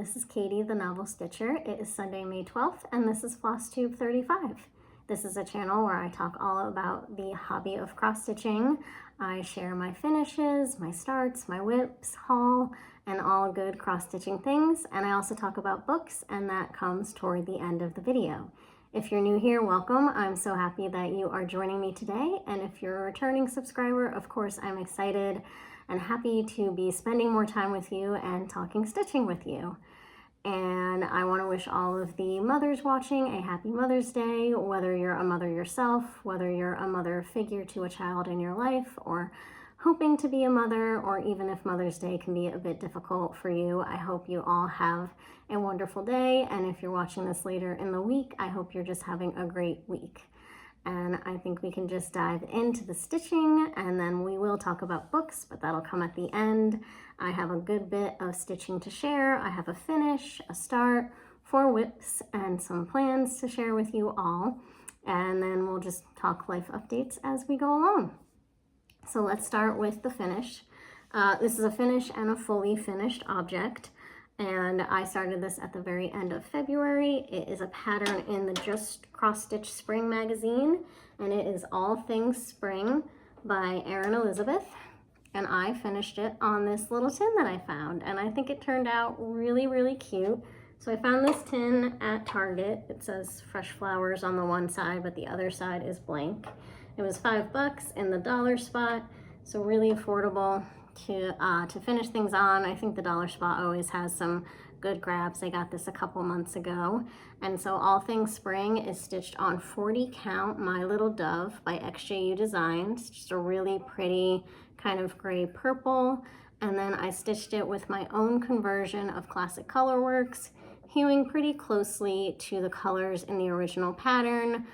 this is Katie, the Novel Stitcher. It is Sunday, May 12th, and this is Flosstube 35. This is a channel where I talk all about the hobby of cross-stitching. I share my finishes, my starts, my WIPs, haul, and all good cross-stitching things, and I also talk about books, and that comes toward the end of the video. If you're new here, welcome. I'm so happy that you are joining me today, and if you're a returning subscriber, of course, I'm excited and happy to be spending more time with you and talking stitching with you. And I want to wish all of the mothers watching a happy Mother's Day, whether you're a mother yourself, whether you're a mother figure to a child in your life, or hoping to be a mother, or even if Mother's Day can be a bit difficult for you. I hope you all have a wonderful day, and if you're watching this later in the week, I hope you're just having a great week. And I think we can just dive into the stitching, and then we will talk about books, but that'll come at the end. I have a good bit of stitching to share. I have a finish, a start, 4 WIPs, and some plans to share with you all. And then we'll just talk life updates as we go along. So let's start with the finish. This is a finish and a fully finished object. And I started this at the very end of February. It is a pattern in the Just Cross Stitch Spring magazine, and it is All Things Spring by Erin Elizabeth. And I finished it on this little tin that I found, and I think it turned out really, really cute. So I found this tin at Target. It says fresh flowers on the one side, but the other side is blank. It was $5 in the dollar spot, so really affordable to finish things on. I think the dollar spot always has some good grabs. I got this a couple months ago. And so All Things Spring is stitched on 40 count My Little Dove by xjudesigns. Just a really pretty kind of gray purple. And then I stitched it with my own conversion of Classic Colorworks, hewing pretty closely to the colors in the original pattern,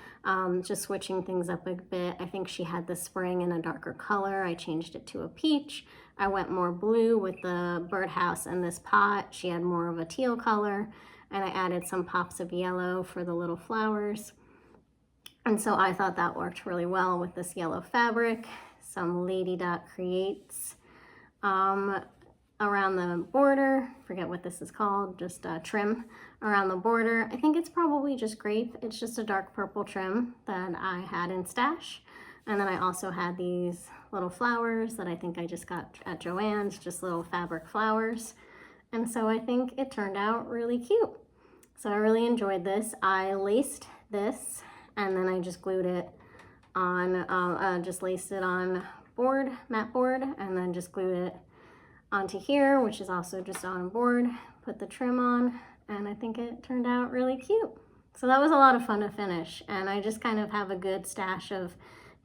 just switching things up a bit. I think she had the spring in a darker color. I changed it to a peach. I went more blue with the birdhouse and this pot. She had more of a teal color, and I added some pops of yellow for the little flowers. And so I thought that worked really well with this yellow fabric. Some Lady Dot Creates around the border, forget what this is called, just trim around the border. I think it's probably just grape. It's just a dark purple trim that I had in stash. And then I also had these little flowers that I think I just got at Joann's, just little fabric flowers. And so I think it turned out really cute. So I really enjoyed this. I laced this, and then I just glued it on, just laced it on board, mat board, and then just glued it onto here, which is also just on board, put the trim on, and I think it turned out really cute. So that was a lot of fun to finish, and I just kind of have a good stash of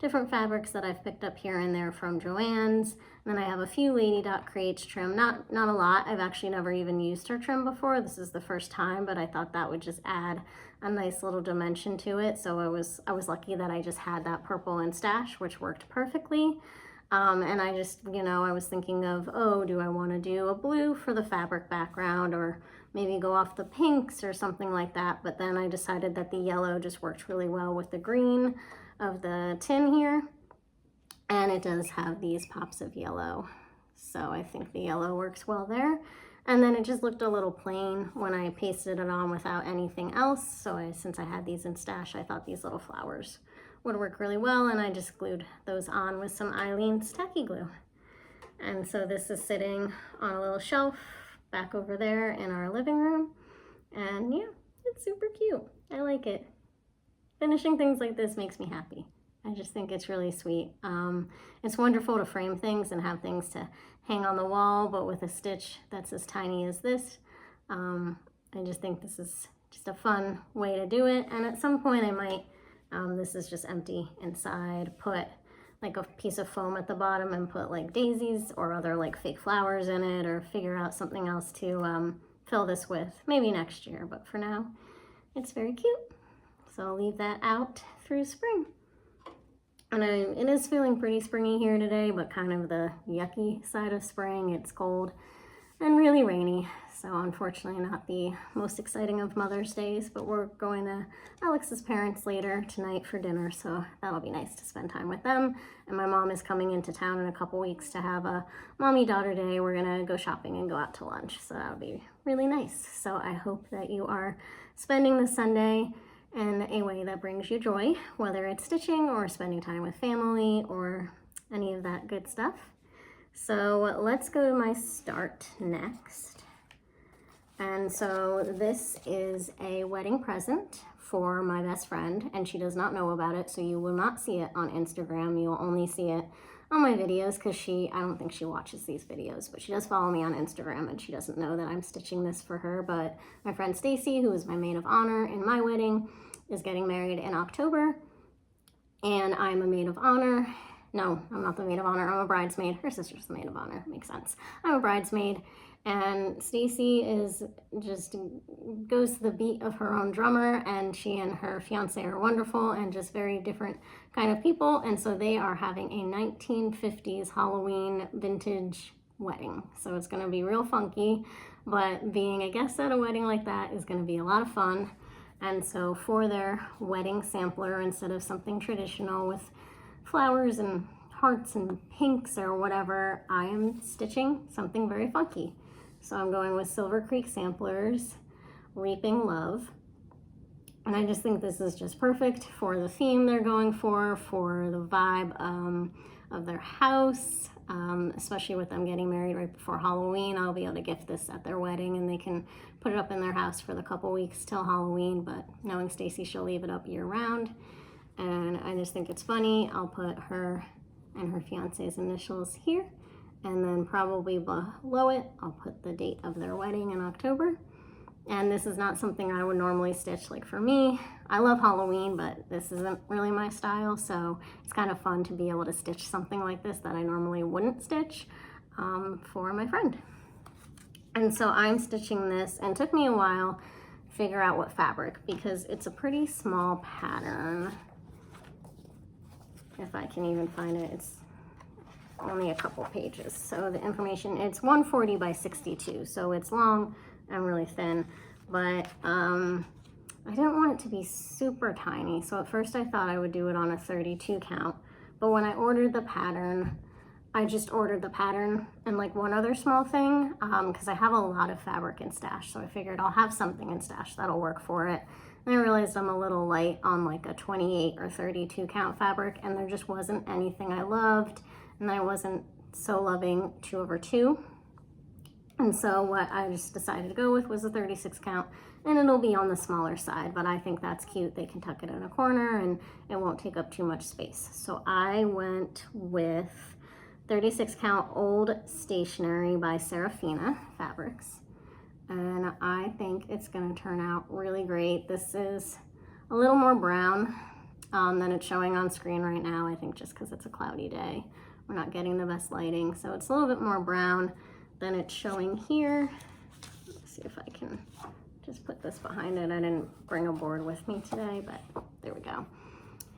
different fabrics that I've picked up here and there from Joann's. And then I have a few Lady Dot Creates trim, not a lot. I've actually never even used her trim before. This is the first time, but I thought that would just add a nice little dimension to it. So I was lucky that I just had that purple in stash, which worked perfectly. And I just, I was thinking of, oh, do I want to do a blue for the fabric background, or maybe go off the pinks or something like that. But then I decided that the yellow just worked really well with the green of the tin here. And it does have these pops of yellow. So I think the yellow works well there. And then it just looked a little plain when I pasted it on without anything else. So since I had these in stash, I thought these little flowers would work really well, and I just glued those on with some Eileen's tacky glue. And so this is sitting on a little shelf back over there in our living room. And yeah, it's super cute. I like it. Finishing things like this makes me happy. I just think it's really sweet. It's wonderful to frame things and have things to hang on the wall, but with a stitch that's as tiny as this, I just think this is just a fun way to do it. And at some point I might, this is just empty inside, put like a piece of foam at the bottom and put like daisies or other like fake flowers in it, or figure out something else to fill this with, maybe next year. But for now, it's very cute. So I'll leave that out through spring. And it is feeling pretty springy here today, but kind of the yucky side of spring. It's cold and really rainy. So unfortunately not the most exciting of Mother's Days, but we're going to Alex's parents later tonight for dinner, so that'll be nice to spend time with them. And my mom is coming into town in a couple weeks to have a mommy-daughter day. We're gonna go shopping and go out to lunch, so that'll be really nice. So I hope that you are spending the Sunday in a way that brings you joy, whether it's stitching or spending time with family or any of that good stuff. So let's go to my start next. And so this is a wedding present for my best friend, and she does not know about it, so you will not see it on Instagram. You will only see it on my videos because I don't think she watches these videos, but she does follow me on Instagram, and she doesn't know that I'm stitching this for her. But my friend Stacy, who is my maid of honor in my wedding, is getting married in October, and I'm a maid of honor. No, I'm not the maid of honor, I'm a bridesmaid. Her sister's the maid of honor, makes sense. I'm a bridesmaid, and Stacy goes to the beat of her own drummer, and she and her fiance are wonderful and just very different kind of people, and so they are having a 1950s Halloween vintage wedding. So it's gonna be real funky, but being a guest at a wedding like that is gonna be a lot of fun. And so for their wedding sampler, instead of something traditional with flowers and hearts and pinks or whatever, I am stitching something very funky. So I'm going with Silver Creek Samplers, Reaping Love. And I just think this is just perfect for the theme they're going for the vibe of their house, especially with them getting married right before Halloween. I'll be able to gift this at their wedding, and they can put it up in their house for the couple weeks till Halloween, but knowing Stacy, she'll leave it up year round. And I just think it's funny. I'll put her and her fiance's initials here, and then probably below it, I'll put the date of their wedding in October. And this is not something I would normally stitch. Like for me, I love Halloween, but this isn't really my style, so it's kind of fun to be able to stitch something like this that I normally wouldn't stitch for my friend. And so I'm stitching this, and it took me a while to figure out what fabric, because it's a pretty small pattern. If I can even find it, it's only a couple pages. So the information, it's 140 by 62, so it's long and really thin, but I didn't want it to be super tiny. So at first I thought I would do it on a 32 count, but when I ordered the pattern, I just ordered the pattern and like one other small thing, because I have a lot of fabric in stash, so I figured I'll have something in stash that'll work for it. And I realized I'm a little light on like a 28 or 32 count fabric, and there just wasn't anything I loved, and I wasn't so loving 2/2. And so what I just decided to go with was a 36 count, and it'll be on the smaller side, but I think that's cute. They can tuck it in a corner and it won't take up too much space. So I went with 36 count Old Stationery by Seraphim Fabrics. And I think it's gonna turn out really great. This is a little more brown than it's showing on screen right now, I think just because it's a cloudy day. We're not getting the best lighting, so it's a little bit more brown than it's showing here. Let's see if I can just put this behind it. I didn't bring a board with me today, but there we go.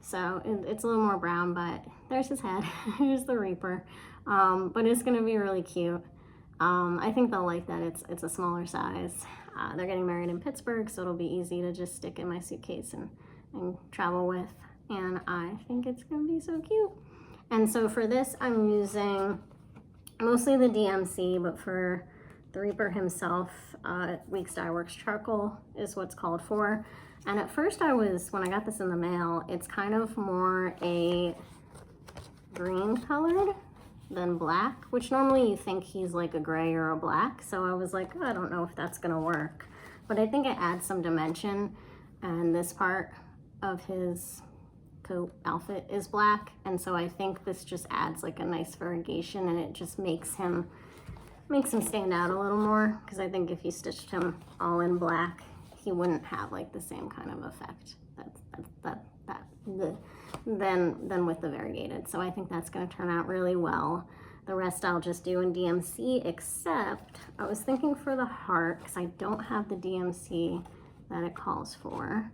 So it's a little more brown, but there's his head. Here's the Reaper. But it's gonna be really cute. I think they'll like that it's a smaller size. They're getting married in Pittsburgh, so it'll be easy to just stick in my suitcase and travel with. And I think it's gonna be so cute. And so for this, I'm using mostly the DMC, but for the Reaper himself, Weeks Dye Works Charcoal is what's called for. And at first when I got this in the mail, it's kind of more a green colored than black, which normally you think he's like a gray or a black. So I was like, oh, I don't know if that's gonna work. But I think it adds some dimension, and this part of his coat outfit is black, and so I think this just adds like a nice variegation, and it just makes him stand out a little more, because I think if you stitched him all in black, he wouldn't have like the same kind of effect than with the variegated. So I think that's going to turn out really well. The rest I'll just do in DMC, except I was thinking for the heart, because I don't have the DMC that it calls for.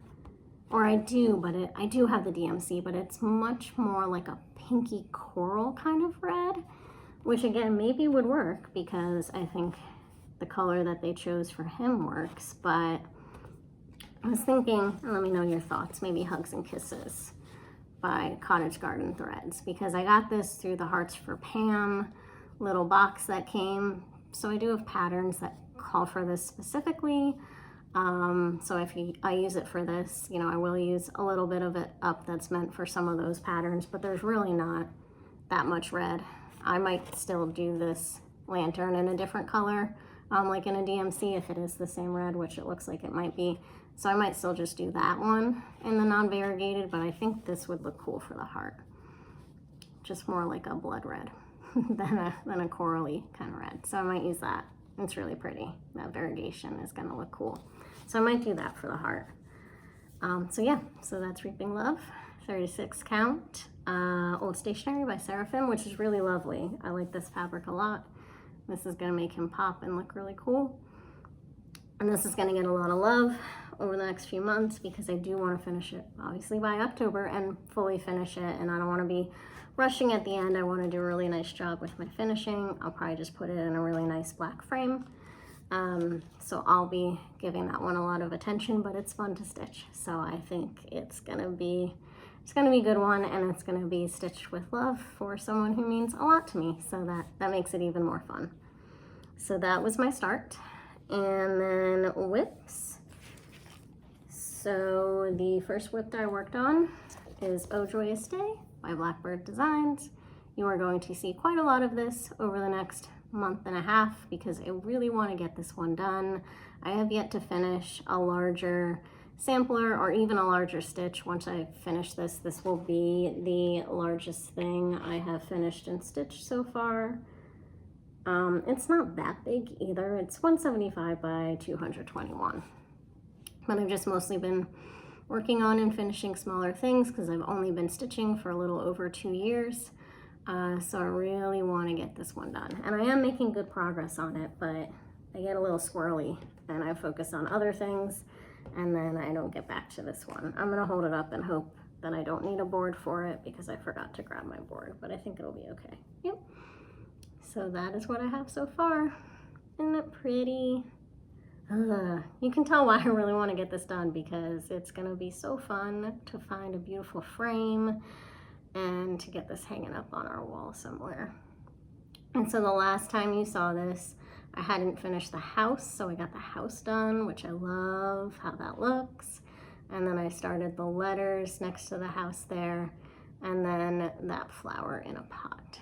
Or I do, but I do have the DMC, but it's much more like a pinky coral kind of red, which again maybe would work, because I think the color that they chose for him works, but I was thinking, and let me know your thoughts, maybe Hugs and Kisses by Cottage Garden Threads, because I got this through the Hearts for Pam little box that came. So I do have patterns that call for this specifically. So if I use it for this, you know, I will use a little bit of it up that's meant for some of those patterns, but there's really not that much red. I might still do this lantern in a different color, like in a DMC if it is the same red, which it looks like it might be. So I might still just do that one in the non-variegated, but I think this would look cool for the heart. Just more like a blood red than a corally kind of red. So I might use that. It's really pretty. That variegation is gonna look cool. So I might do that for the heart. So yeah, so that's Reaping Love, 36 count, Old Stationery by Seraphim, which is really lovely. I like this fabric a lot. This is gonna make him pop and look really cool. And this is gonna get a lot of love over the next few months because I do wanna finish it, obviously by October, and fully finish it. And I don't wanna be rushing at the end. I wanna do a really nice job with my finishing. I'll probably just put it in a really nice black frame. So I'll be giving that one a lot of attention, but it's fun to stitch. So I think it's gonna be a good one, and it's gonna be stitched with love for someone who means a lot to me. So that makes it even more fun. So that was my start. And then WIPs. So the first WIP that I worked on is Oh Joyous Day by Blackbird Designs. You are going to see quite a lot of this over the next month and a half because I really want to get this one done. I have yet to finish a larger sampler or even a larger stitch. Once I finish this, this will be the largest thing I have finished and stitched so far. It's not that big either. It's 175 by 221. But I've just mostly been working on and finishing smaller things because I've only been stitching for a little over 2 years. So I really want to get this one done. And I am making good progress on it, but I get a little squirrely and I focus on other things and then I don't get back to this one. I'm gonna hold it up and hope that I don't need a board for it because I forgot to grab my board, but I think it'll be okay. Yep. So that is what I have so far. Isn't it pretty? You can tell why I really want to get this done because it's gonna be so fun to find a beautiful frame and to get this hanging up on our wall somewhere. And so the last time you saw this, I hadn't finished the house, so I got the house done, which I love how that looks. And then I started the letters next to the house there, and then that flower in a pot.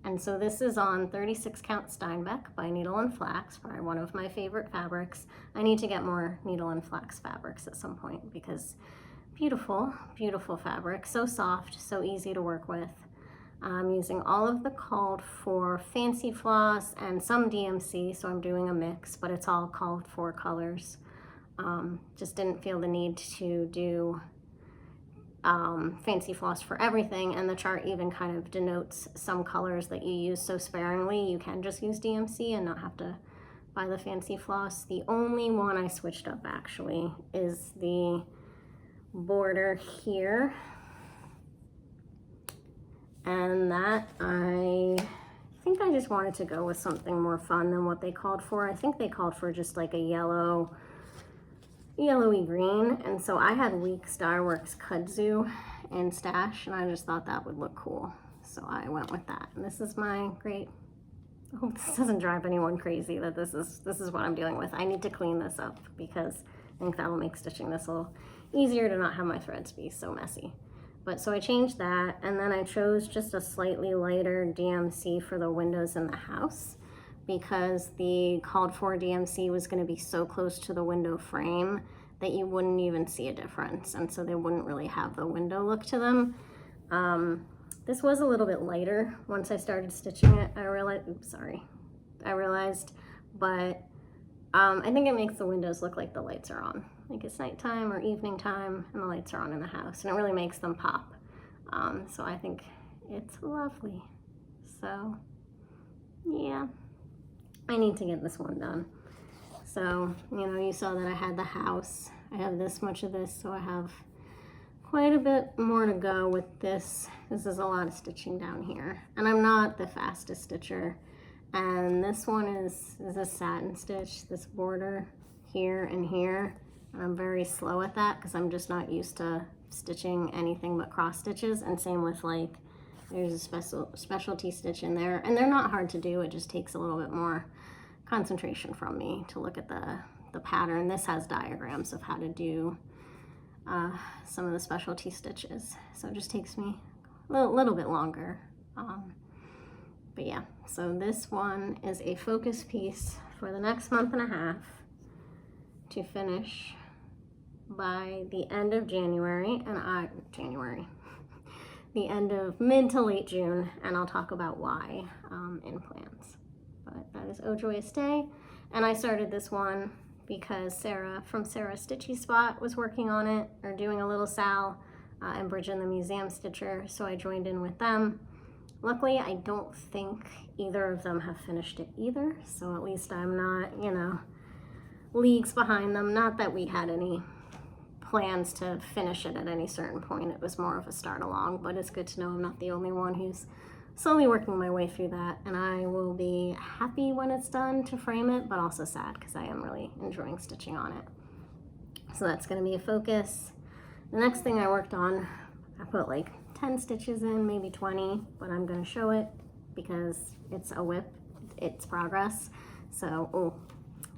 And so this is on 36 count Steinbeck by Needle and Flax, probably one of my favorite fabrics. I need to get more Needle and Flax fabrics at some point because beautiful, beautiful fabric, so soft, so easy to work with. I'm using all of the called for fancy floss and some DMC, so I'm doing a mix, but it's all called for colors. Just didn't feel the need to do fancy floss for everything, and the chart even kind of denotes some colors that you use so sparingly. You can just use DMC and not have to buy the fancy floss. The only one I switched up actually is the border here, and that I think I just wanted to go with something more fun than what they called for. I think they called for just like a yellowy green, and so I had Week Starworks Kudzu in stash and I just thought that would look cool, so I went with that. And this is my great, I hope this doesn't drive anyone crazy that this is what I'm dealing with. I need to clean this up because I think that'll make stitching this a little easier to not have my threads be so messy. But so I changed that, and then I chose just a slightly lighter DMC for the windows in the house because the called for DMC was going to be so close to the window frame that you wouldn't even see a difference, and so they wouldn't really have the window look to them. This was a little bit lighter once I started stitching it. I realized, but I think it makes the windows look like the lights are on. Like it's nighttime or evening time and the lights are on in the house, and it really makes them pop. So I think it's lovely. So yeah, I need to get this one done. So, you know, you saw that I had the house. I have this much of this, so I have quite a bit more to go with this. This is a lot of stitching down here, and I'm not the fastest stitcher And this one is a satin stitch, this border here and here. And I'm very slow at that because I'm just not used to stitching anything but cross stitches. And same with like, there's a specialty stitch in there. And they're not hard to do, it just takes a little bit more concentration from me to look at the pattern. This has diagrams of how to do some of the specialty stitches. So it just takes me a little bit longer. But yeah, so this one is a focus piece for the next month and a half to finish by the end of January, the end of mid to late June, and I'll talk about why in plans. But that is Oh Joyous Day, and I started this one because Sarah from Sarah's Stitchy Spot was working on it, or doing a little sal, and Bridget the Museum Stitcher, so I joined in with them. Luckily, I don't think either of them have finished it either, so at least I'm not, you know, leagues behind them. Not that we had any plans to finish it at any certain point. It was more of a start along, but it's good to know I'm not the only one who's slowly working my way through that, and I will be happy when it's done to frame it, but also sad because I am really enjoying stitching on it. So that's going to be a focus. The next thing I worked on, I put like 10 stitches in, maybe 20, but I'm going to show it because it's a WIP, it's progress. So,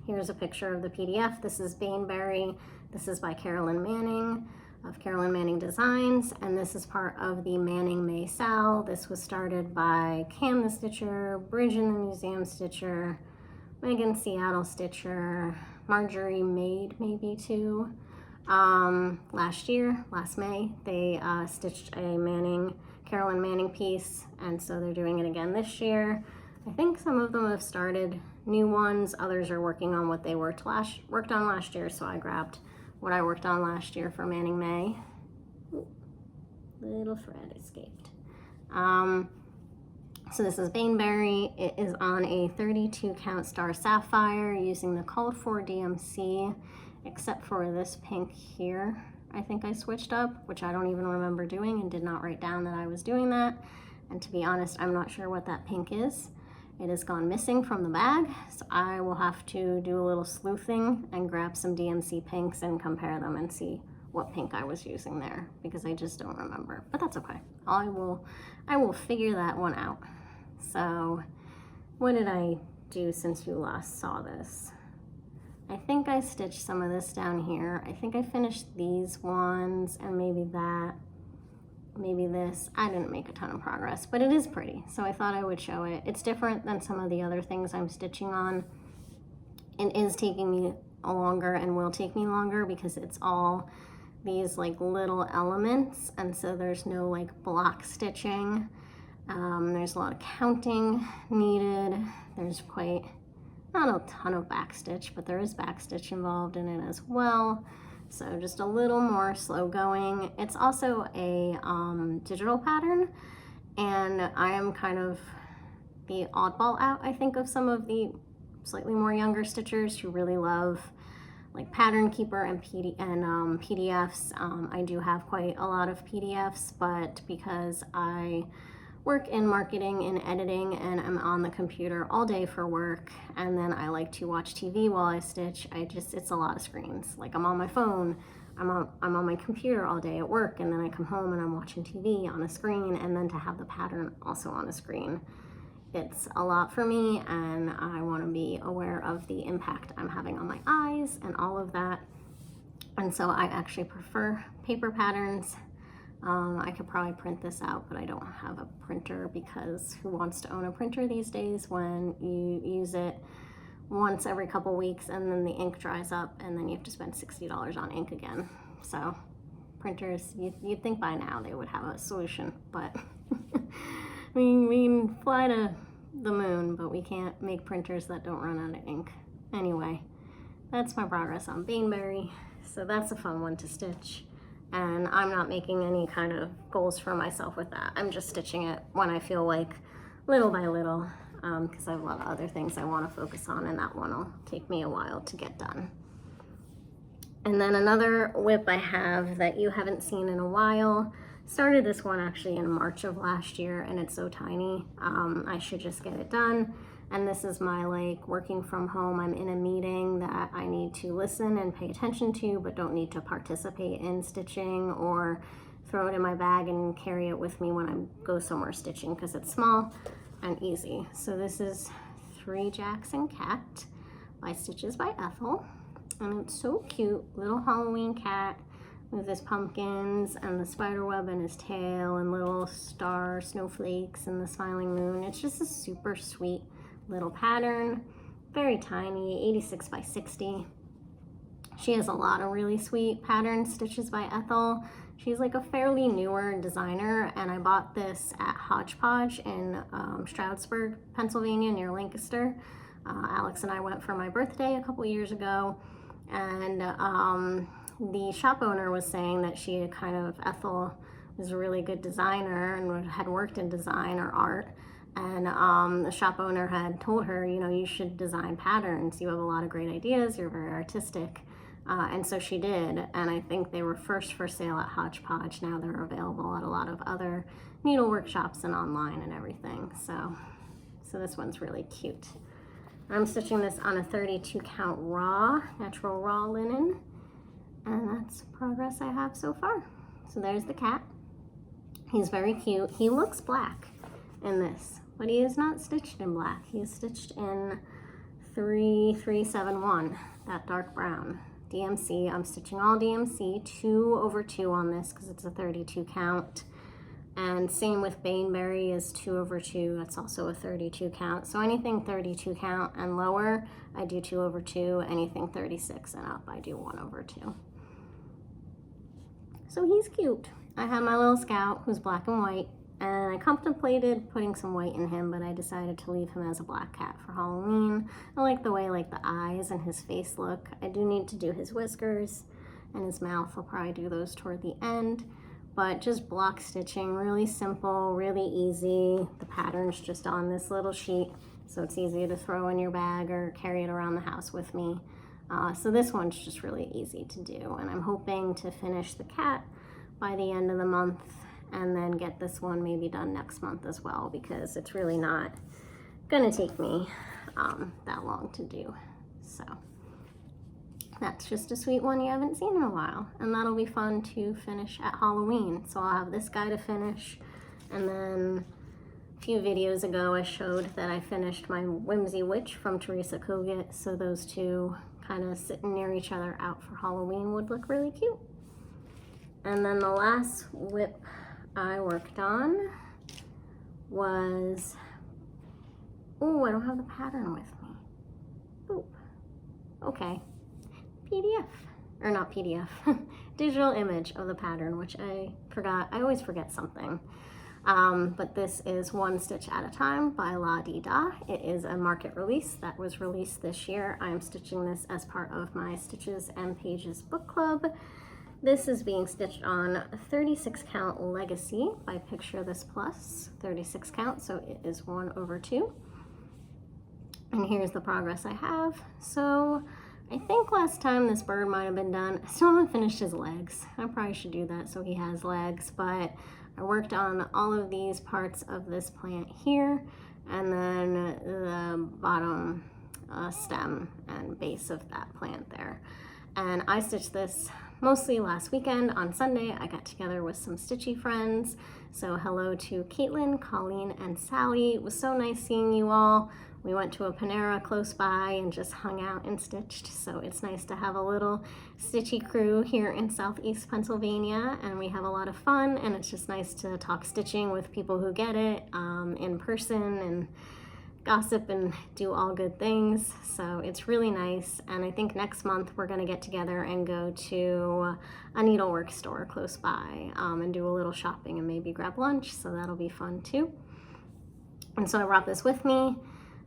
here's a picture of the PDF. This is Baneberry. This is by Carolyn Manning of Carolyn Manning Designs, and this is part of the Manning May Sal. This was started by Cam the Stitcher, Bridget the Museum Stitcher, Megan Seattle Stitcher, Marjorie Maid maybe too. Last May, they stitched a Carolyn Manning piece, and so they're doing it again this year. I think some of them have started new ones, others are working on what they worked on last year, so I grabbed what I worked on last year for Manning May. Ooh, little thread escaped. So this is Baneberry. It is on a 32 count star sapphire using the called for DMC, except for this pink here. I think I switched up, which I don't even remember doing and did not write down that I was doing that. And to be honest, I'm not sure what that pink is. It has gone missing from the bag, so I will have to do a little sleuthing and grab some DMC pinks and compare them and see what pink I was using there, because I just don't remember, but that's okay. I will figure that one out. So what did I do since you last saw this? I think I stitched some of this down here. I think I finished these ones and maybe that. Maybe this. I didn't make a ton of progress, but it is pretty, so I thought I would show it. It's different than some of the other things I'm stitching on. It is taking me longer and will take me longer because it's all these like little elements, and so there's no like block stitching. There's a lot of counting needed. There's not a ton of back stitch, but there is back stitch involved in it as well. So just a little more slow going. It's also a digital pattern, and I am kind of the oddball out, I think, of some of the slightly more younger stitchers who really love like Pattern Keeper and PDFs. I do have quite a lot of PDFs, but because I work in marketing and editing and I'm on the computer all day for work, and then I like to watch TV while I stitch, it's a lot of screens. Like I'm on my phone, I'm on my computer all day at work, and then I come home and I'm watching TV on a screen, and then to have the pattern also on a screen, it's a lot for me, and I want to be aware of the impact I'm having on my eyes and all of that. And so I actually prefer paper patterns. I could probably print this out, but I don't have a printer, because who wants to own a printer these days when you use it once every couple weeks and then the ink dries up and then you have to spend $60 on ink again. So printers, you'd think by now they would have a solution, but we can fly to the moon, but we can't make printers that don't run out of ink. Anyway, that's my progress on Baneberry. So that's a fun one to stitch. And I'm not making any kind of goals for myself with that. I'm just stitching it when I feel like, little by little, because I have a lot of other things I want to focus on, and that one will take me a while to get done. And then another WIP I have that you haven't seen in a while. Started this one actually in March of last year, and it's so tiny. I should just get it done. And this is my like working from home. I'm in a meeting that I need to listen and pay attention to, but don't need to participate in stitching or throw it in my bag and carry it with me when I go somewhere stitching, because it's small and easy. So this is 3 Jackson Cat by Stitches by Ethel. And it's so cute, little Halloween cat with his pumpkins and the spider web in his tail and little star snowflakes and the smiling moon. It's just a super sweet little pattern, very tiny, 86 by 60. She has a lot of really sweet patterns, Stitches by Ethel. She's like a fairly newer designer, and I bought this at Hodgepodge in Stroudsburg, Pennsylvania, near Lancaster. Alex and I went for my birthday a couple years ago, and the shop owner was saying that she had Ethel was a really good designer and had worked in design or art. And the shop owner had told her, you know, you should design patterns. You have a lot of great ideas. You're very artistic. And so she did. And I think they were first for sale at Hodgepodge. Now they're available at a lot of other needle workshops and online and everything. So this one's really cute. I'm stitching this on a 32 count raw, natural raw linen. And that's progress I have so far. So there's the cat. He's very cute. He looks black in this, but he is not stitched in black. He is stitched in 3371, that dark brown. DMC, I'm stitching all DMC, 2/2 on this because it's a 32 count. And same with Baneberry is 2/2, that's also a 32 count. So anything 32 count and lower, I do 2/2. Anything 36 and up, I do 1/2. So he's cute. I have my little Scout who's black and white, and I contemplated putting some white in him, but I decided to leave him as a black cat for Halloween. I like the way the eyes and his face look. I do need to do his whiskers and his mouth. I'll probably do those toward the end, but just block stitching, really simple, really easy. The pattern's just on this little sheet, so it's easy to throw in your bag or carry it around the house with me. So this one's just really easy to do, and I'm hoping to finish the cat by the end of the month and then get this one maybe done next month as well, because it's really not gonna take me that long to do. So that's just a sweet one you haven't seen in a while, and that'll be fun to finish at Halloween. So I'll have this guy to finish, and then a few videos ago I showed that I finished my Whimsy Witch from Teresa Kogut, so those two kind of sitting near each other out for Halloween would look really cute. And then the last WIP I worked on was, oh, I don't have the pattern with me. Boop. Okay. PDF, or not PDF, digital image of the pattern, which I forgot. I always forget something. But this is One Stitch at a Time by La Di Da. It is a market release that was released this year. I'm stitching this as part of my Stitches and Pages book club. This is being stitched on 36 count Legacy by Picture This Plus, 36 count, so it is 1/2. And here's the progress I have. So I think last time this bird might have been done. I still haven't finished his legs. I probably should do that so he has legs, but I worked on all of these parts of this plant here, and then the bottom stem and base of that plant there. And I stitched this mostly last weekend. On Sunday, I got together with some stitchy friends. So hello to Caitlin, Colleen, and Sally. It was so nice seeing you all. We went to a Panera close by and just hung out and stitched. So it's nice to have a little stitchy crew here in Southeast Pennsylvania, and we have a lot of fun, and it's just nice to talk stitching with people who get it in person and gossip and do all good things. So it's really nice, and I think next month we're gonna get together and go to a needlework store close by and do a little shopping and maybe grab lunch, so that'll be fun too. And so I brought this with me,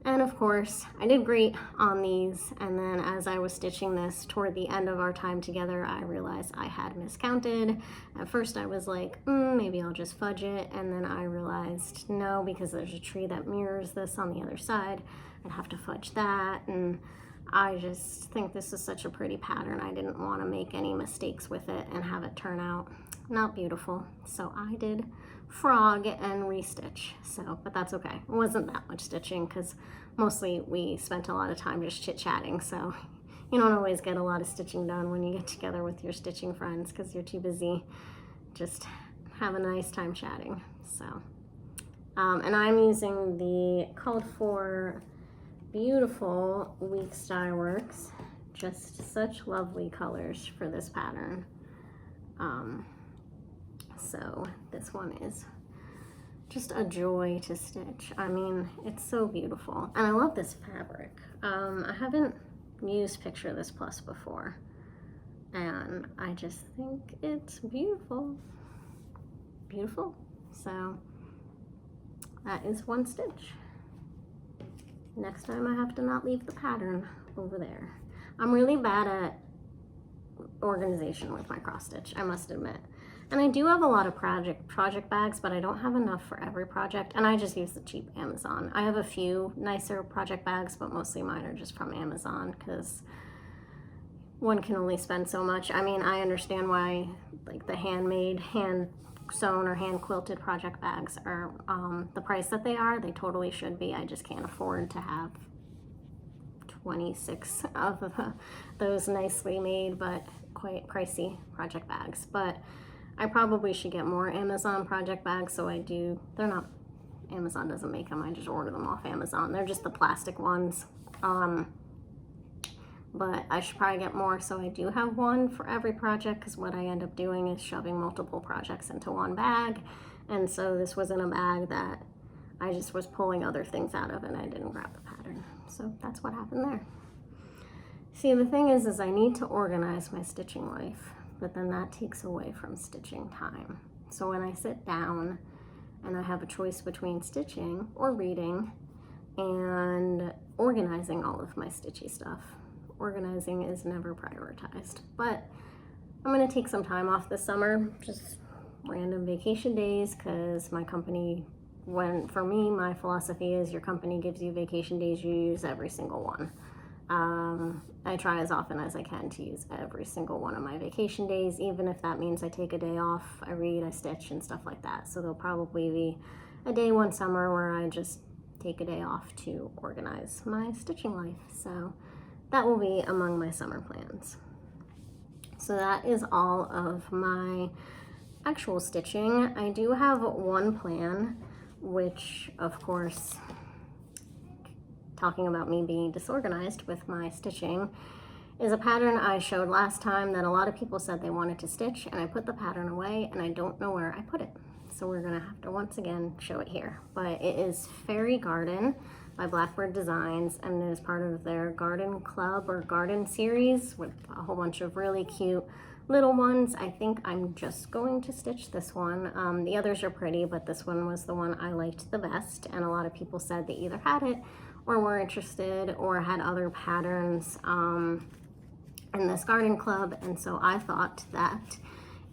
and of course I did great on these, and then as I was stitching this toward the end of our time together, I realized I had miscounted. At first I was like, maybe I'll just fudge it, and then I realized no, because there's a tree that mirrors this on the other side, I'd have to fudge that, and I just think this is such a pretty pattern. I didn't want to make any mistakes with it and have it turn out not beautiful. So I did frog and restitch. So, but that's okay. It wasn't that much stitching because mostly we spent a lot of time just chit-chatting. So you don't always get a lot of stitching done when you get together with your stitching friends because you're too busy just have a nice time chatting. So, and I'm using the called for beautiful Week Style Works, just such lovely colors for this pattern. So this one is just a joy to stitch. I mean, it's so beautiful, and I love this fabric. I haven't used Picture This Plus before, and I just think it's beautiful. Beautiful. So that is one stitch. Next time I have to not leave the pattern over there. I'm really bad at organization with my cross stitch, I must admit. And I do have a lot of project bags, but I don't have enough for every project, and I just use the cheap Amazon. I have a few nicer project bags, but mostly mine are just from Amazon because one can only spend so much. I mean, I understand why like the handmade, hand sewn or hand quilted project bags are the price that they are. They totally should be. I just can't afford to have 26 of those nicely made but quite pricey project bags. But I probably should get more Amazon project bags, so I do. They're not, Amazon doesn't make them, I just order them off Amazon. They're just the plastic ones. But I should probably get more, so I do have one for every project, because what I end up doing is shoving multiple projects into one bag. And so this was in a bag that I just was pulling other things out of, and I didn't grab the pattern. So that's what happened there. See, the thing is I need to organize my stitching life, but then that takes away from stitching time. So when I sit down and I have a choice between stitching or reading and organizing all of my stitchy stuff, organizing is never prioritized. But I'm gonna take some time off this summer, just random vacation days, because my company, for me, my philosophy is your company gives you vacation days, you use every single one. I try as often as I can to use every single one of my vacation days, even if that means I take a day off, I read, I stitch, and stuff like that. So there'll probably be a day one summer where I just take a day off to organize my stitching life. So that will be among my summer plans. So that is all of my actual stitching. I do have one plan, which of course, talking about me being disorganized with my stitching, is a pattern I showed last time that a lot of people said they wanted to stitch, and I put the pattern away and I don't know where I put it. So we're gonna have to once again show it here. But it is Fairy Garden by Blackbird Designs, and it is part of their garden club or garden series with a whole bunch of really cute little ones. I think I'm just going to stitch this one. The others are pretty, but this one was the one I liked the best, and a lot of people said they either had it or were interested or had other patterns in this garden club, and so I thought that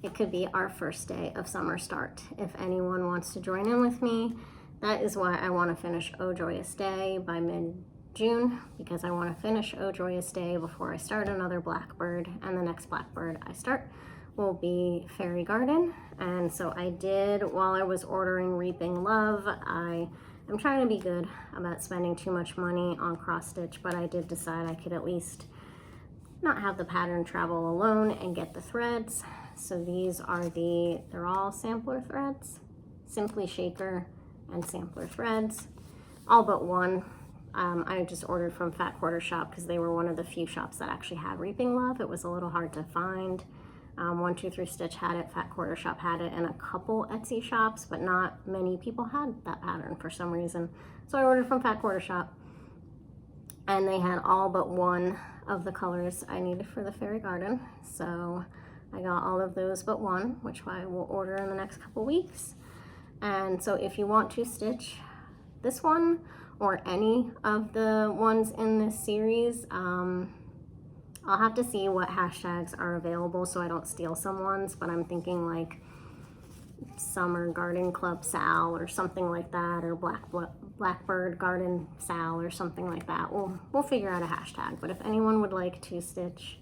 it could be our first day of summer start. If anyone wants to join in with me, that is why I want to finish Oh Joyous Day by mid-June, because I want to finish Oh Joyous Day before I start another Blackbird, and the next Blackbird I start will be Fairy Garden. And so I did, while I was ordering Reaping Love, I'm trying to be good about spending too much money on cross stitch, but I did decide I could at least not have the pattern travel alone and get the threads. So these are they're all sampler threads, Simply Shaker and sampler threads, all but one. I just ordered from Fat Quarter Shop because they were one of the few shops that actually had Reaping Love. It was a little hard to find. 123 Stitch had it, Fat Quarter Shop had it, and a couple Etsy shops, but not many people had that pattern for some reason. So I ordered from Fat Quarter Shop, and they had all but one of the colors I needed for the Fairy Garden. So I got all of those but one, which I will order in the next couple weeks. And so if you want to stitch this one or any of the ones in this series, I'll have to see what hashtags are available so I don't steal some ones, but I'm thinking like Summer Garden Club Sal or something like that, or Blackbird Garden Sal or something like that. We'll figure out a hashtag. But if anyone would like to stitch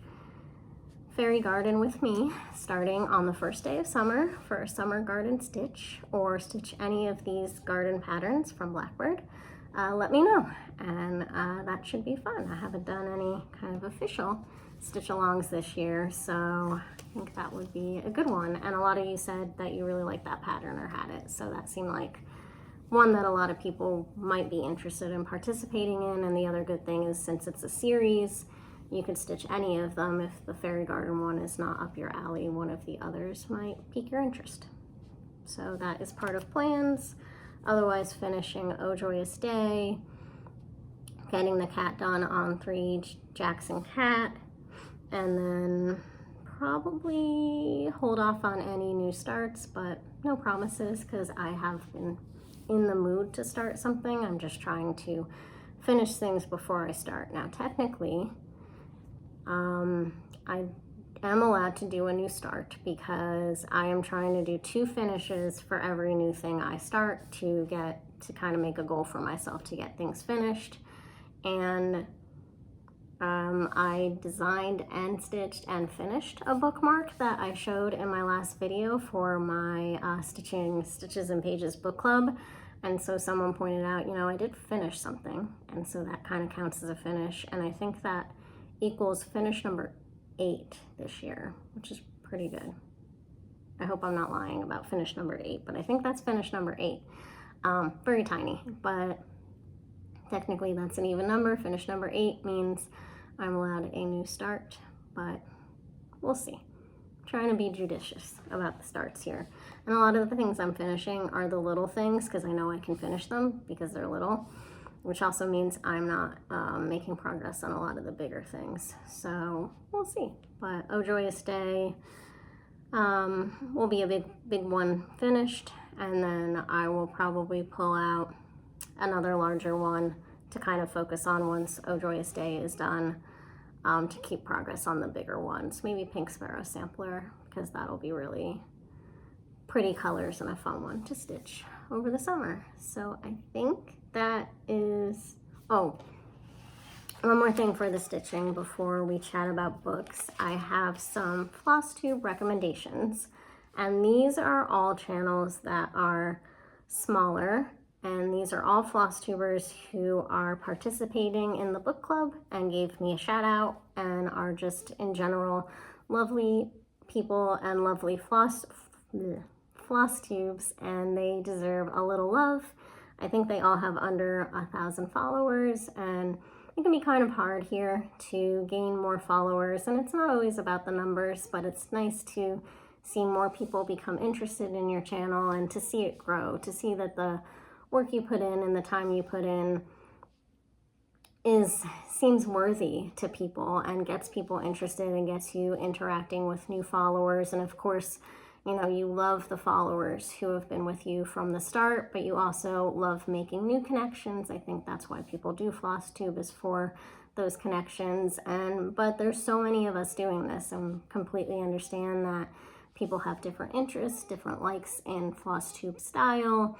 fairy garden with me starting on the first day of summer for a summer garden stitch, or stitch any of these garden patterns from Blackbird, let me know. And that should be fun. I haven't done any kind of official stitch alongs this year, so I think that would be a good one. And a lot of you said that you really liked that pattern or had it, so that seemed like one that a lot of people might be interested in participating in. And the other good thing is, since it's a series, you could stitch any of them. If the fairy garden one is not up your alley, one of the others might pique your interest. So that is part of plans. Otherwise, finishing Oh Joyous Day, getting the cat done on 3 Jackson cat, and then probably hold off on any new starts, but no promises, because I have been in the mood to start something. I'm just trying to finish things before I start. Now, technically, I am allowed to do a new start, because I am trying to do 2 finishes for every new thing I start to kind of make a goal for myself to get things finished. And I designed and stitched and finished a bookmark that I showed in my last video for my Stitching Stitches and Pages book club. And so someone pointed out, you know, I did finish something, and so that kind of counts as a finish. And I think that equals finish number 8 this year, which is pretty good. I hope I'm not lying about finish number 8, but I think that's finish number 8. Very tiny, but technically that's an even number. Finish number 8 means I'm allowed a new start, but we'll see. I'm trying to be judicious about the starts here. And a lot of the things I'm finishing are the little things, because I know I can finish them because they're little, which also means I'm not making progress on a lot of the bigger things. So we'll see. But Oh Joyous Day will be a big one finished, and then I will probably pull out another larger one to kind of focus on once Oh Joyous Day is done, to keep progress on the bigger ones. Maybe Pink Sparrow Sampler, because that'll be really pretty colors and a fun one to stitch over the summer. So I think that is, oh, one more thing for the stitching before we chat about books. I have some Flosstube recommendations, and these are all channels that are smaller, and these are all Flosstubers who are participating in the book club and gave me a shout out, and are just in general lovely people and lovely Flosstubes, and they deserve a little love. I think they all have under 1,000 followers, and it can be kind of hard here to gain more followers, and it's not always about the numbers, but it's nice to see more people become interested in your channel and to see it grow, to see that the work you put in and the time you put in seems worthy to people and gets people interested and gets you interacting with new followers. And of course, you know, you love the followers who have been with you from the start, but you also love making new connections. I think that's why people do Flosstube, is for those connections. But there's so many of us doing this, and completely understand that people have different interests, different likes in Flosstube style,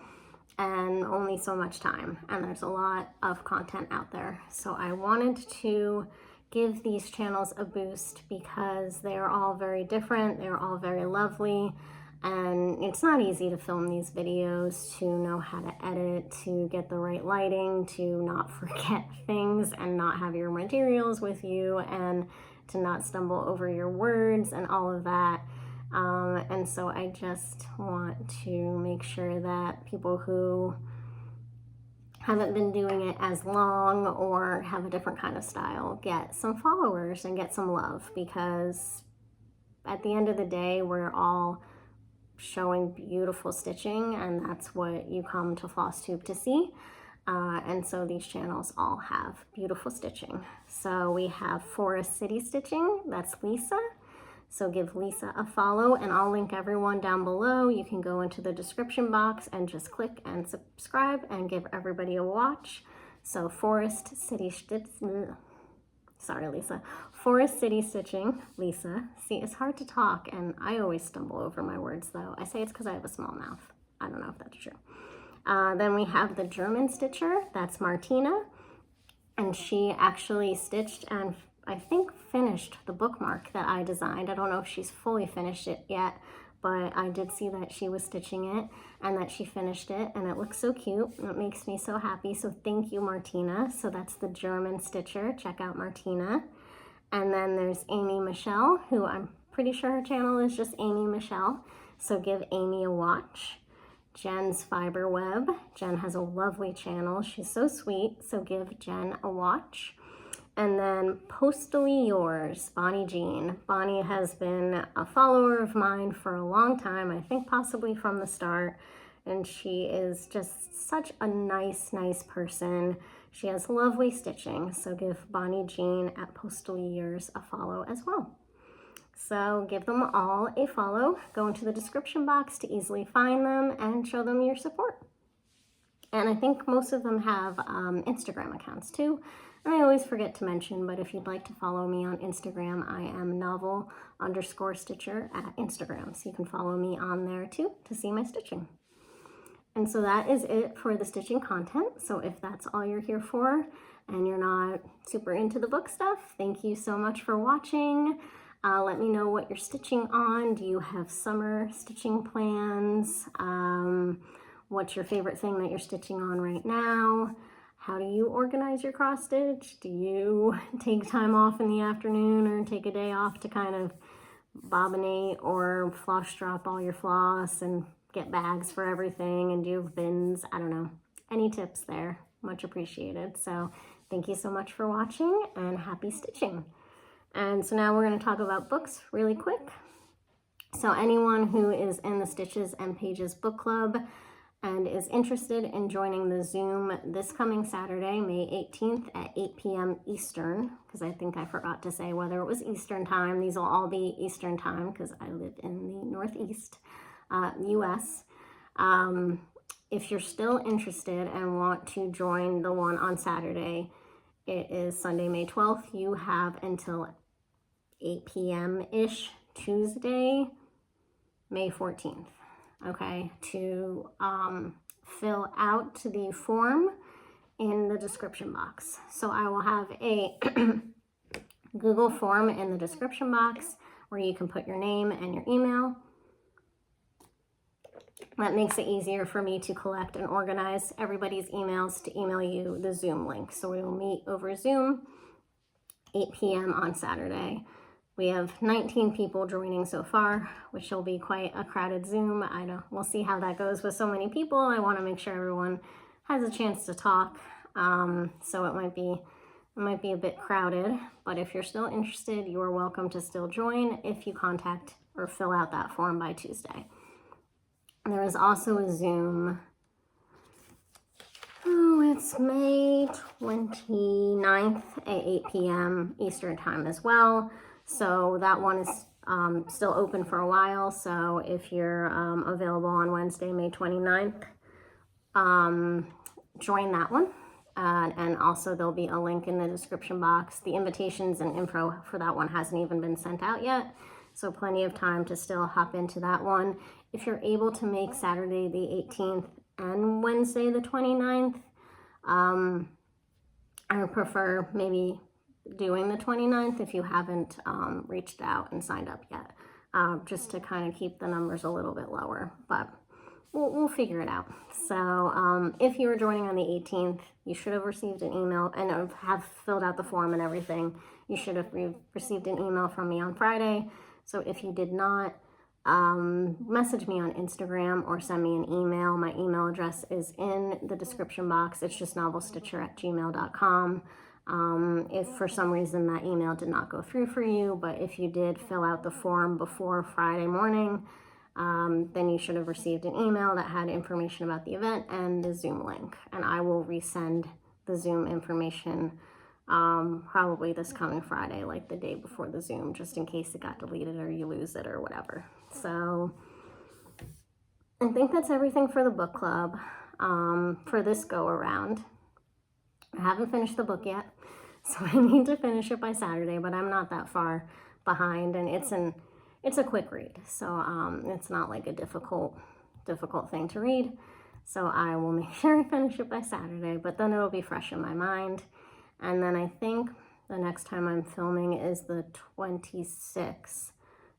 and only so much time. And there's a lot of content out there. So I wanted to give these channels a boost, because they are all very different, they're all very lovely, and it's not easy to film these videos, to know how to edit, to get the right lighting, to not forget things and not have your materials with you, and to not stumble over your words and all of that. And so I just want to make sure that people who haven't been doing it as long or have a different kind of style get some followers and get some love, because at the end of the day, we're all showing beautiful stitching, and that's what you come to Flosstube to see. And so these channels all have beautiful stitching. So we have Forest City Stitching, that's Lisa. So give Lisa a follow, and I'll link everyone down below. You can go into the description box and just click and subscribe and give everybody a watch. So Forest City Stitching, Lisa. See, it's hard to talk, and I always stumble over my words though. I say it's because I have a small mouth. I don't know if that's true. Then we have the German Stitcher, that's Martina. And she actually stitched and I think, finished the bookmark that I designed. I don't know if she's fully finished it yet, but I did see that she was stitching it and that she finished it, and it looks so cute. It makes me so happy. So thank you, Martina. So that's the German stitcher. Check out Martina. And then there's Amy Michelle, who I'm pretty sure her channel is just Amy Michelle. So give Amy a watch. Jen's Fiber Web. Jen has a lovely channel. She's so sweet. So give Jen a watch. And then Postally Yours, Bonnie Jean. Bonnie has been a follower of mine for a long time, I think possibly from the start. And she is just such a nice person. She has lovely stitching. So give Bonnie Jean at Postally Yours a follow as well. So give them all a follow. Go into the description box to easily find them and show them your support. And I think most of them have Instagram accounts too. And I always forget to mention, but if you'd like to follow me on Instagram, I am novel_stitcher at Instagram. So you can follow me on there too to see my stitching. And so that is it for the stitching content. So if that's all you're here for and you're not super into the book stuff, thank you so much for watching. Let me know what you're stitching on. Do you have summer stitching plans? What's your favorite thing that you're stitching on right now? How do you organize your cross stitch? Do you take time off in the afternoon or take a day off to kind of bobbinate or floss drop all your floss and get bags for everything, and do you have bins? I don't know. Any tips there? Much appreciated. So thank you so much for watching and happy stitching. And so now we're going to talk about books really quick. So anyone who is in the Stitches and Pages book club and is interested in joining the Zoom this coming Saturday, May 18th at 8 p.m. Eastern, because I think I forgot to say whether it was Eastern time. These will all be Eastern time because I live in the Northeast US. If you're still interested and want to join the one on Saturday, it is Sunday, May 12th. You have until 8 p.m.-ish Tuesday, May 14th. Okay, to fill out the form in the description box. So I will have a Google form in the description box where you can put your name and your email. That makes it easier for me to collect and organize everybody's emails to email you the Zoom link. So we will meet over Zoom, 8 p.m. on Saturday. We have 19 people joining so far, which will be quite a crowded Zoom. We'll see how that goes with so many people. I want to make sure everyone has a chance to talk. So it might be a bit crowded, but if you're still interested, you are welcome to still join if you contact or fill out that form by Tuesday. There is also a Zoom. It's May 29th at 8 p.m. Eastern time as well. So that one is still open for a while. So if you're available on Wednesday, May 29th, join that one. And also there'll be a link in the description box. The invitations and info for that one hasn't even been sent out yet. So plenty of time to still hop into that one. If you're able to make Saturday the 18th and Wednesday the 29th, I would prefer maybe doing the 29th if you haven't reached out and signed up yet, just to kind of keep the numbers a little bit lower, but we'll figure it out. So if you were joining on the 18th, you should have received an email and have filled out the form and everything. You should have received an email from me on Friday. So if you did not, message me on Instagram or send me an email. My email address is in the description box. It's just novelstitcher@gmail.com. If for some reason that email did not go through for you, but if you did fill out the form before Friday morning, then you should have received an email that had information about the event and the Zoom link. And I will resend the Zoom information probably this coming Friday, like the day before the Zoom, just in case it got deleted or you lose it or whatever. So I think that's everything for the book club for this go around. I haven't finished the book yet, so I need to finish it by Saturday, but I'm not that far behind, and it's a quick read, so it's not like a difficult thing to read. So I will make sure I finish it by Saturday, but then it'll be fresh in my mind. And then I think The next time I'm filming is the 26th.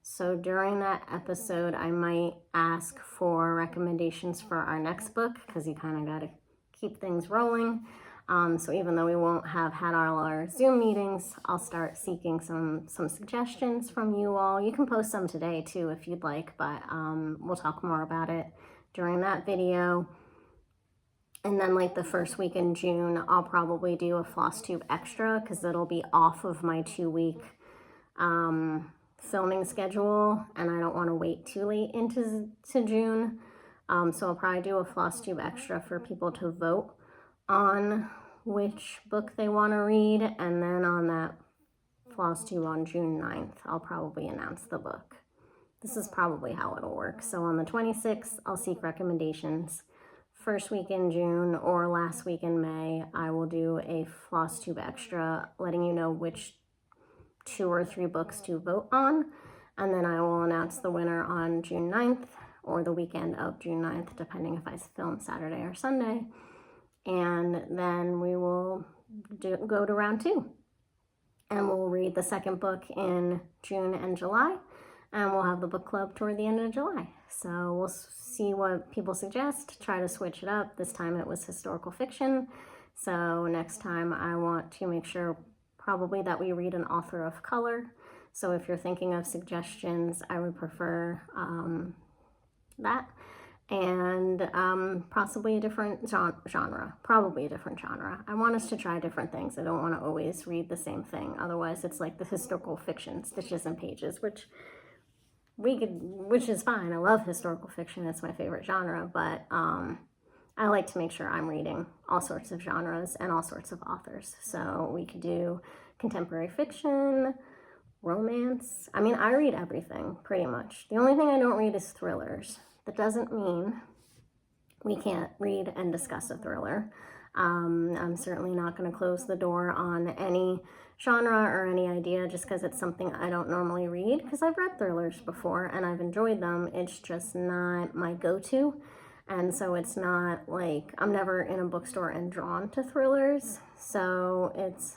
So during that episode, I might ask for recommendations for our next book, because you kind of got to keep things rolling. So even though we won't have had all our Zoom meetings, I'll start seeking some suggestions from you all. You can post some today too if you'd like, but we'll talk more about it during that video. And then like the first week in June, I'll probably do a Flosstube extra, because it'll be off of my 2-week filming schedule, and I don't want to wait too late into June. So I'll probably do a Flosstube extra for people to vote on which book they want to read, and then on that Flosstube on June 9th, I'll probably announce the book. This is probably how it'll work. So on the 26th, I'll seek recommendations. First week in June or last week in May, I will do a Flosstube extra, letting you know which 2 or 3 books to vote on, and then I will announce the winner on June 9th or the weekend of June 9th, depending if I film Saturday or Sunday. And then we will go to round 2, and we'll read the second book in June and July, and we'll have the book club toward the end of July. So we'll see what people suggest, try to switch it up. This time it was historical fiction, so next time I want to make sure probably that we read an author of color. So if you're thinking of suggestions, I would prefer that. And possibly a different genre, probably a different genre. I want us to try different things. I don't want to always read the same thing. Otherwise, it's like the historical fiction, stitches and pages, which is fine. I love historical fiction. It's my favorite genre, but I like to make sure I'm reading all sorts of genres and all sorts of authors. So we could do contemporary fiction, romance. I mean, I read everything pretty much. The only thing I don't read is thrillers. That doesn't mean we can't read and discuss a thriller. I'm certainly not going to close the door on any genre or any idea just because it's something I don't normally read, because I've read thrillers before and I've enjoyed them. It's just not my go-to. And so it's not like I'm never in a bookstore and drawn to thrillers. So it's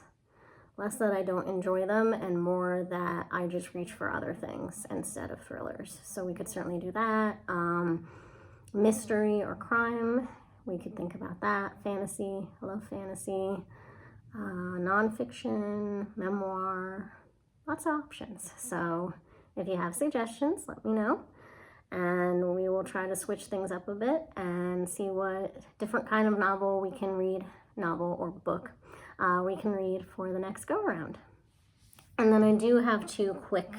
less that I don't enjoy them and more that I just reach for other things instead of thrillers. So we could certainly do that. Mystery or crime, we could think about that. Fantasy, I love fantasy. Nonfiction, memoir, lots of options. So if you have suggestions, let me know. And we will try to switch things up a bit and see what different kind of novel we can read, novel or book, we can read for the next go around. And then I do have 2 quick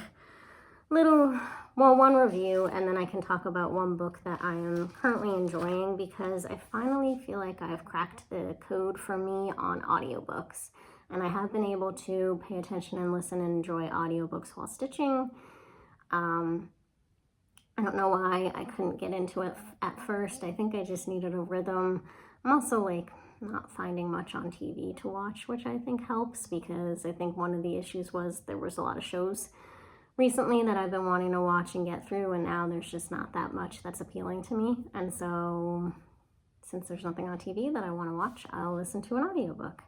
little, one review, and then I can talk about one book that I am currently enjoying, because I finally feel like I've cracked the code for me on audiobooks. And I have been able to pay attention and listen and enjoy audiobooks while stitching. I don't know why I couldn't get into it at first. I think I just needed a rhythm. I'm also like not finding much on TV to watch, which I think helps, because I think one of the issues was there was a lot of shows recently that I've been wanting to watch and get through, and now there's just not that much that's appealing to me. And so since there's nothing on TV that I want to watch, I'll listen to an audiobook.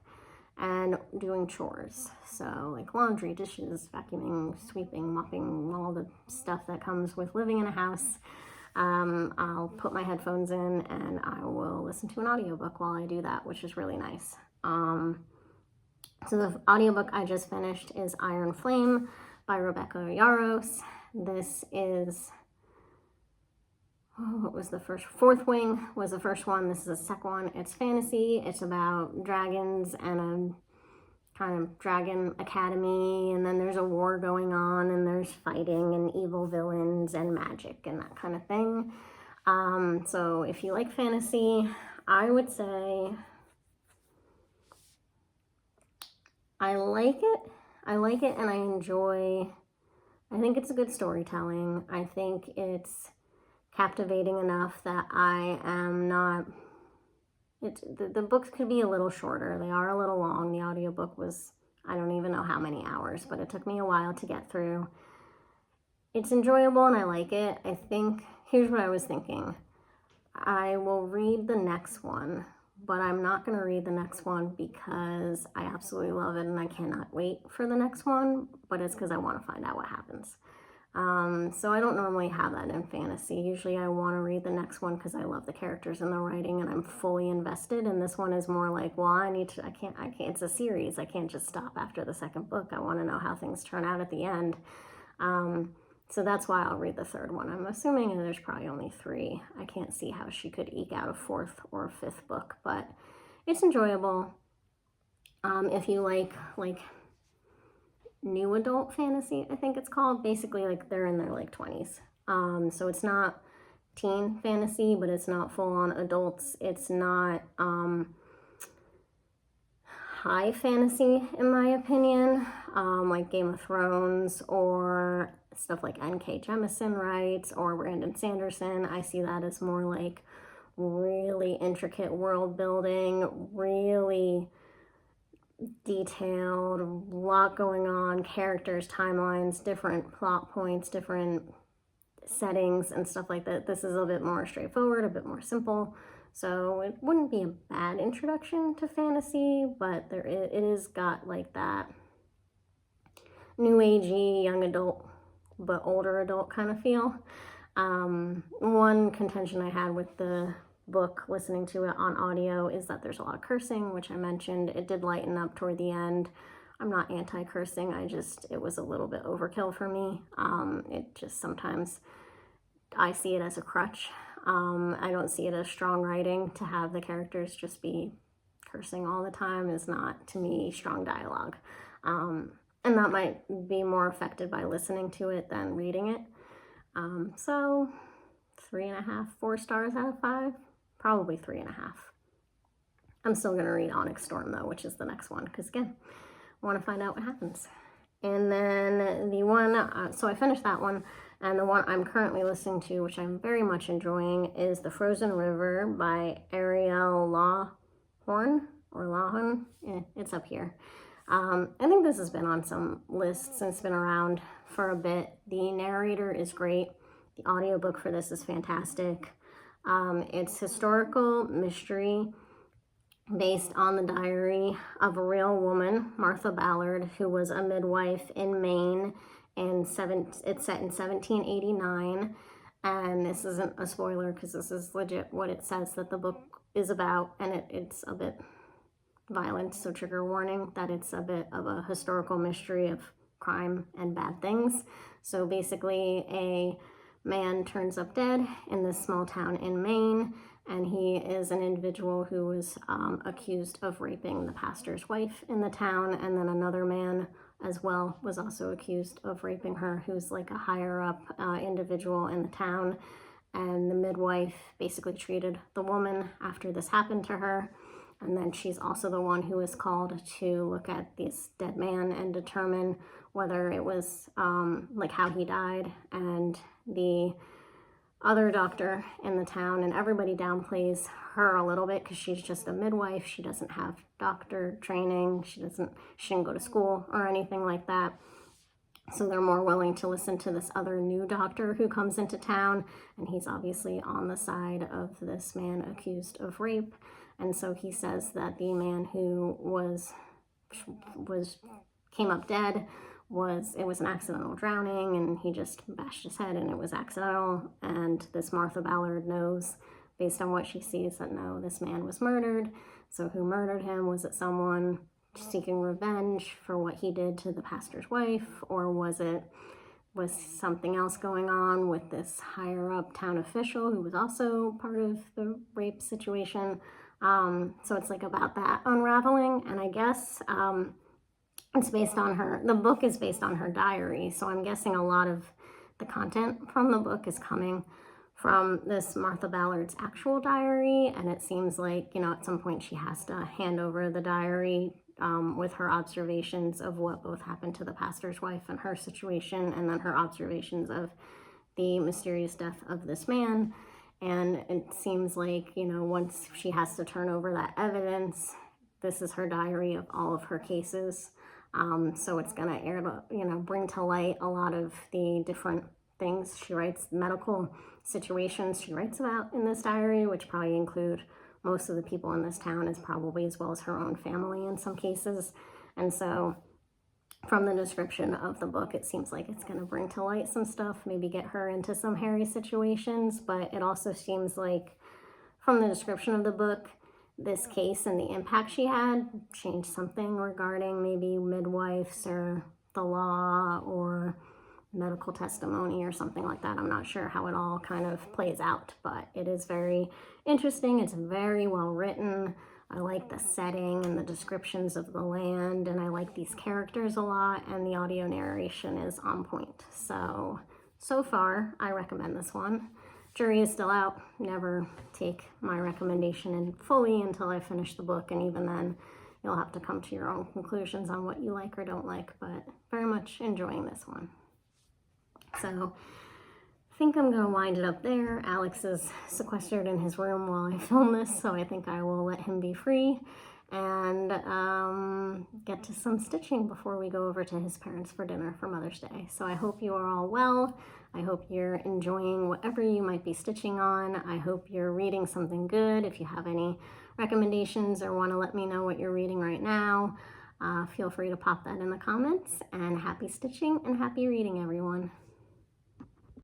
And doing chores, so like laundry, dishes, vacuuming, sweeping, mopping, all the stuff that comes with living in a house. I'll put my headphones in and I will listen to an audiobook while I do that, which is really nice. So the audiobook I just finished is Iron Flame by Rebecca Yarros. This is, what was the first? Fourth Wing was the first one. This is the second one. It's fantasy. It's about dragons and a kind of dragon academy, and then there's a war going on, and there's fighting and evil villains and magic and that kind of thing. So if you like fantasy, I would say I like it and I enjoy. I think it's a good storytelling. I think it's captivating enough that I am not, the books could be a little shorter. They are a little long. The audiobook was, I don't even know how many hours, but it took me a while to get through. It's enjoyable and I like it. I think, here's what I was thinking. I will read the next one but I'm not going to read the next one because I absolutely love it and I cannot wait for the next one, but it's because I want to find out what happens. So I don't normally have that in fantasy. Usually I want to read the next one because I love the characters and the writing and I'm fully invested, and this one is more like, well, I can't, it's a series. I can't just stop after the second book. I want to know how things turn out at the end. So that's why I'll read the third one. I'm assuming there's probably only 3. I can't see how she could eke out a 4th or a 5th book, but it's enjoyable. If you like new adult fantasy, I think it's called. Basically, like, they're in their like 20s. So it's not teen fantasy, but it's not full on adults. It's not high fantasy, in my opinion, like Game of Thrones or stuff like N.K. Jemisin writes or Brandon Sanderson. I see that as more like really intricate world building, really detailed, a lot going on, characters, timelines, different plot points, different settings and stuff like that. This is a bit more straightforward, a bit more simple. So it wouldn't be a bad introduction to fantasy, but it is got like that new agey, young adult, but older adult kind of feel. One contention I had with the book, listening to it on audio, is that there's a lot of cursing, which I mentioned. It did lighten up toward the end. I'm not anti-cursing, it was a little bit overkill for me. It just sometimes, I see it as a crutch. I don't see it as strong writing. To have the characters just be cursing all the time is not, to me, strong dialogue. And that might be more affected by listening to it than reading it. So 3.5, 4 stars out of 5, probably 3.5. I'm still going to read Onyx Storm though, which is the next one, because again, I want to find out what happens. And then the one, so I finished that one, and the one I'm currently listening to, which I'm very much enjoying, is The Frozen River by Ariel Lawhorn, or Lawhorn, it's up here. I think this has been on some lists and it's been around for a bit. The narrator is great. The audiobook for this is fantastic. It's historical mystery based on the diary of a real woman, Martha Ballard, who was a midwife in Maine, and it's set in 1789. And this isn't a spoiler because this is legit what it says that the book is about, and it's a bit violent, so trigger warning that it's a bit of a historical mystery of crime and bad things. So basically, a man turns up dead in this small town in Maine, and he is an individual who was accused of raping the pastor's wife in the town, and then another man as well was also accused of raping her, who's like a higher up individual in the town. And the midwife basically treated the woman after this happened to her, and then she's also the one who is called to look at this dead man and determine whether it was like how he died. And the other doctor in the town, and everybody downplays her a little bit because she's just a midwife. She doesn't have doctor training. She didn't go to school or anything like that. So they're more willing to listen to this other new doctor who comes into town, and he's obviously on the side of this man accused of rape. And so he says that the man who came up dead it was an accidental drowning, and he just bashed his head and it was accidental. And this Martha Ballard knows, based on what she sees, that no, this man was murdered. So who murdered him? Was it someone seeking revenge for what he did to the pastor's wife, or was something else going on with this higher up town official who was also part of the rape situation? So it's like about that unraveling, and I guess it's based on the book is based on her diary, so I'm guessing a lot of the content from the book is coming from this Martha Ballard's actual diary, and it seems like, at some point she has to hand over the diary with her observations of what both happened to the pastor's wife and her situation, and then her observations of the mysterious death of this man. And it seems like, once she has to turn over that evidence, this is her diary of all of her cases. So it's going to bring to light a lot of the different things she writes, medical situations she writes about in this diary, which probably include most of the people in this town, as probably as well as her own family in some cases. And so from the description of the book, it seems like it's going to bring to light some stuff, maybe get her into some hairy situations, but it also seems like from the description of the book, this case and the impact she had changed something regarding maybe midwives or the law or medical testimony or something like that. I'm not sure how it all kind of plays out, but it is very interesting. It's very well written. I like the setting and the descriptions of the land, and I like these characters a lot, and the audio narration is on point. So far, I recommend this one. Jury is still out. Never take my recommendation in fully until I finish the book, and even then, you'll have to come to your own conclusions on what you like or don't like, but very much enjoying this one. So I think I'm going to wind it up there. Alex is sequestered in his room while I film this, so I think I will let him be free and get to some stitching before we go over to his parents for dinner for Mother's Day. So I hope you are all well. I hope you're enjoying whatever you might be stitching on. I hope you're reading something good. If you have any recommendations or want to let me know what you're reading right now, feel free to pop that in the comments. And happy stitching and happy reading, everyone.